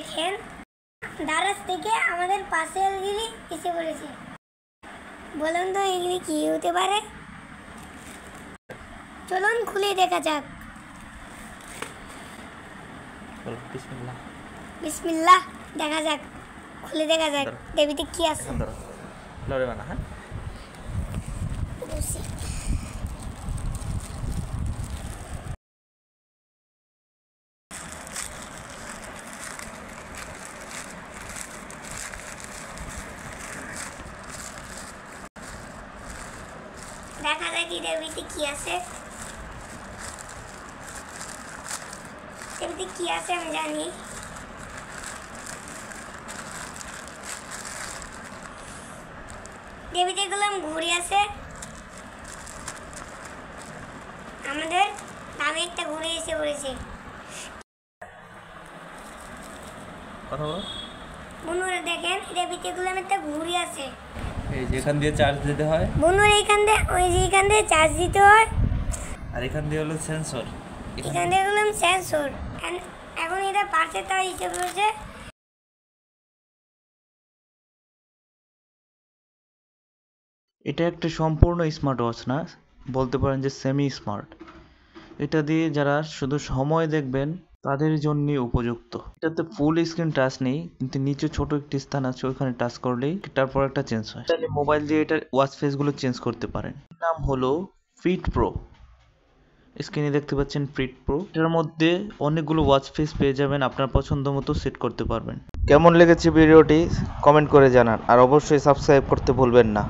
দেখেন দারাজ থেকে আমাদের পার্সেলগুলি এসে পড়েছে। বলুন তো এগুলি কি হতে পারে? চলুন খুলে দেখা যাক। বিসমিল্লাহ। বিসমিল্লাহ, দেখা যাক, খুলে দেখা যাক দেবিতে কি আছে। লড়ে বানা। হ্যাঁ, দেখা যাক দেবিতে কি আছে। দেবিতে কি আছে আমি জানি। দেবিতে গেলাম ঘুরে আছে। আমাদের নামে একটা ঘুরে এসে পড়েছে। কথা বলো। বন্ধুরা দেখেন দেবিতে গেলাম একটা ঘুরে আছে। এই যে এখান দিয়ে চার্জ দিতে হয়। বন্ধুরা এখান দিয়ে এখান দিয়ে চার্জ দিতে হয়। আর এখান দিয়ে হলো সেন্সর। এখান দিয়ে গেলাম সেন্সর। এখন এটা পার্সেল তার হিসেবে রয়েছে। এটা একটা সম্পূর্ণ স্মার্ট ওয়াচ না, বলতে পারেন যে সেমি স্মার্ট। এটা দিয়ে যারা শুধু সময় দেখবেন তাদের জন্য উপযুক্ত। এটাতে ফুল স্ক্রিন টাচ নেই, কিন্তু নিচে ছোট একটি স্থান আছে, ওইখানে টাচ করলেই তারপর একটা চেঞ্জ হয়। তাহলে মোবাইল দিয়ে এটা ওয়াচ ফেস গুলো চেঞ্জ করতে পারেন। নাম হলো ফিট প্রো। স্ক্রিনে দেখতে পাচ্ছেন ফিট প্রো। এটার মধ্যে অনেকগুলো ওয়াচ ফেস পেয়ে যাবেন, আপনার পছন্দ মতো সেট করতে পারবেন। কেমন লেগেছে ভিডিওটি কমেন্ট করে জানান, আর অবশ্যই সাবস্ক্রাইব করতে ভুলবেন না।